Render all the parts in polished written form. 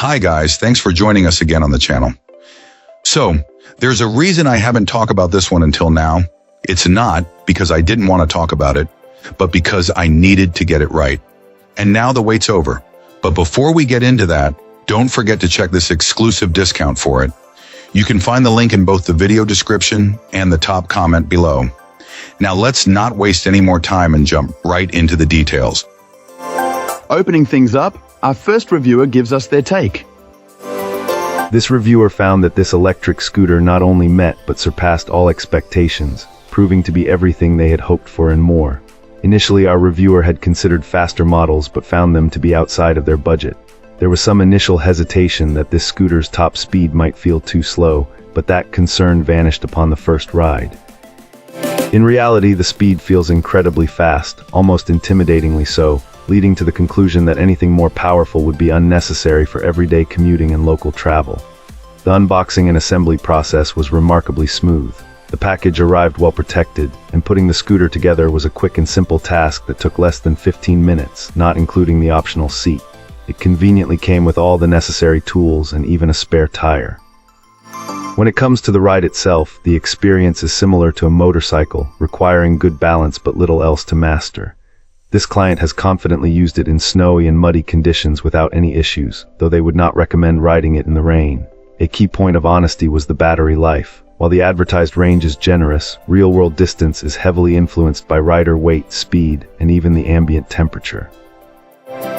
Hi guys, thanks for joining us again on the channel. So, there's a reason I haven't talked about this one until now. It's not because I didn't want to talk about it, but because I needed to get it right. And now the wait's over. But before we get into that, don't forget to check this exclusive discount for it. You can find the link in both the video description and the top comment below. Now let's not waste any more time and jump right into the details. Opening things up, our first reviewer gives us their take. This reviewer found that this electric scooter not only met but surpassed all expectations, proving to be everything they had hoped for and more. Initially, our reviewer had considered faster models but found them to be outside of their budget. There was some initial hesitation that this scooter's top speed might feel too slow, but that concern vanished upon the first ride. In reality, the speed feels incredibly fast, almost intimidatingly so, leading to the conclusion that anything more powerful would be unnecessary for everyday commuting and local travel. The unboxing and assembly process was remarkably smooth. The package arrived well protected, and putting the scooter together was a quick and simple task that took less than 15 minutes, not including the optional seat. It conveniently came with all the necessary tools and even a spare tire. When it comes to the ride itself, the experience is similar to a motorcycle, requiring good balance but little else to master. This client has confidently used it in snowy and muddy conditions without any issues, though they would not recommend riding it in the rain. A key point of honesty was the battery life. While the advertised range is generous, real-world distance is heavily influenced by rider weight, speed, and even the ambient temperature.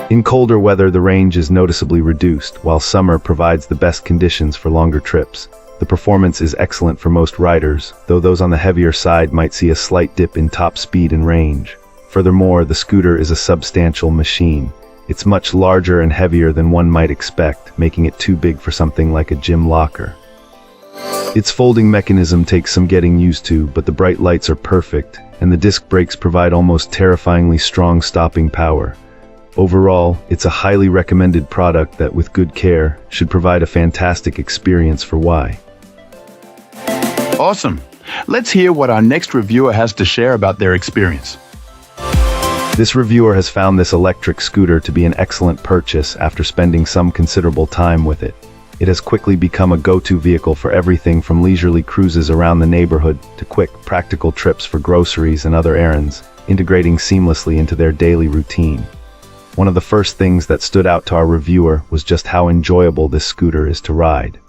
In colder weather, the range is noticeably reduced, while summer provides the best conditions for longer trips. The performance is excellent for most riders, though those on the heavier side might see a slight dip in top speed and range. Furthermore, the scooter is a substantial machine. It's much larger and heavier than one might expect, making it too big for something like a gym locker. Its folding mechanism takes some getting used to, but the bright lights are perfect, and the disc brakes provide almost terrifyingly strong stopping power. Overall, it's a highly recommended product that, with good care, should provide a fantastic experience for Y. Awesome. Let's hear what our next reviewer has to share about their experience. This reviewer has found this electric scooter to be an excellent purchase after spending some considerable time with it. It has quickly become a go-to vehicle for everything from leisurely cruises around the neighborhood to quick, practical trips for groceries and other errands, integrating seamlessly into their daily routine. One of the first things that stood out to our reviewer was just how enjoyable this scooter is to ride.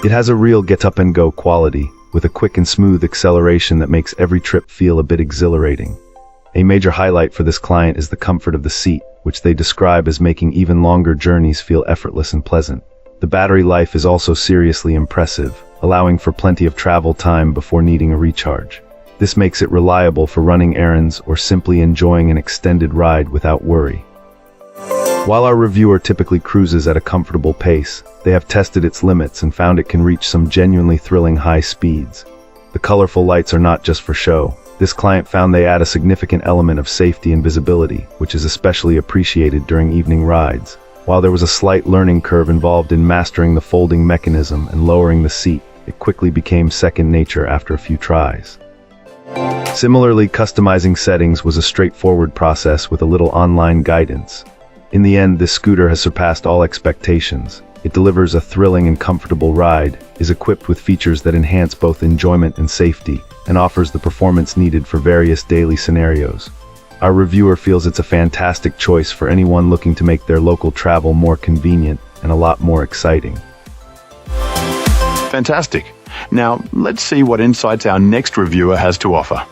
It has a real get-up-and-go quality, with a quick and smooth acceleration that makes every trip feel a bit exhilarating. A major highlight for this client is the comfort of the seat, which they describe as making even longer journeys feel effortless and pleasant. The battery life is also seriously impressive, allowing for plenty of travel time before needing a recharge. This makes it reliable for running errands or simply enjoying an extended ride without worry. While our reviewer typically cruises at a comfortable pace, they have tested its limits and found it can reach some genuinely thrilling high speeds. The colorful lights are not just for show. This client found they add a significant element of safety and visibility, which is especially appreciated during evening rides. While there was a slight learning curve involved in mastering the folding mechanism and lowering the seat, it quickly became second nature after a few tries. Similarly, customizing settings was a straightforward process with a little online guidance. In the end, this scooter has surpassed all expectations. It delivers a thrilling and comfortable ride, is equipped with features that enhance both enjoyment and safety, and offers the performance needed for various daily scenarios. Our reviewer feels it's a fantastic choice for anyone looking to make their local travel more convenient and a lot more exciting. Fantastic. Now, let's see what insights our next reviewer has to offer.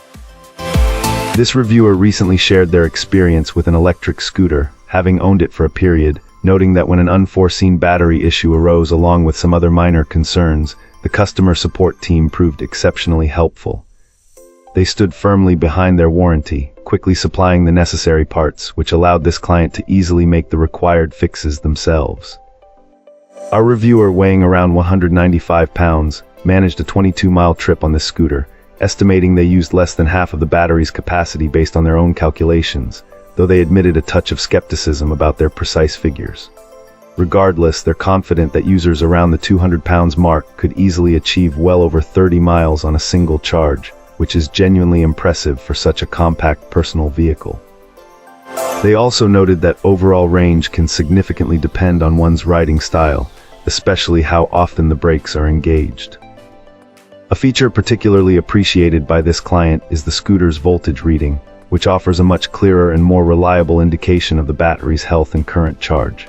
This reviewer recently shared their experience with an electric scooter, having owned it for a period, noting that when an unforeseen battery issue arose along with some other minor concerns, the customer support team proved exceptionally helpful. They stood firmly behind their warranty, quickly supplying the necessary parts, which allowed this client to easily make the required fixes themselves. Our reviewer, weighing around 195 pounds, managed a 22-mile trip on this scooter, estimating they used less than half of the battery's capacity based on their own calculations, though they admitted a touch of skepticism about their precise figures. Regardless, they're confident that users around the 200 pounds mark could easily achieve well over 30 miles on a single charge, which is genuinely impressive for such a compact personal vehicle. They also noted that overall range can significantly depend on one's riding style, especially how often the brakes are engaged. A feature particularly appreciated by this client is the scooter's voltage reading, which offers a much clearer and more reliable indication of the battery's health and current charge.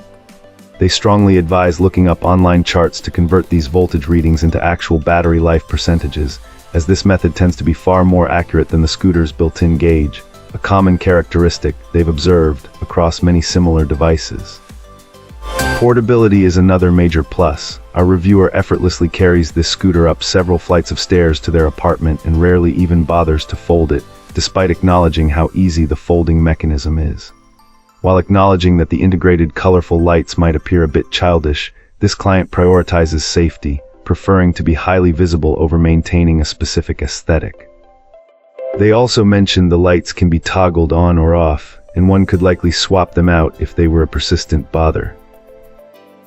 They strongly advise looking up online charts to convert these voltage readings into actual battery life percentages, as this method tends to be far more accurate than the scooter's built-in gauge, a common characteristic they've observed across many similar devices. Portability is another major plus. Our reviewer effortlessly carries this scooter up several flights of stairs to their apartment and rarely even bothers to fold it, despite acknowledging how easy the folding mechanism is. While acknowledging that the integrated colorful lights might appear a bit childish, this client prioritizes safety, preferring to be highly visible over maintaining a specific aesthetic. They also mentioned the lights can be toggled on or off, and one could likely swap them out if they were a persistent bother.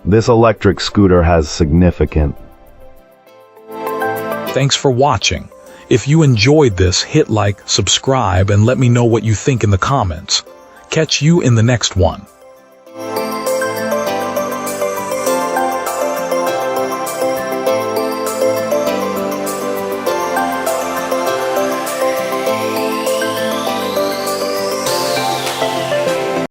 This electric scooter has significant. Thanks for watching. If you enjoyed this, hit like, subscribe, and let me know what you think in the comments. Catch you in the next one.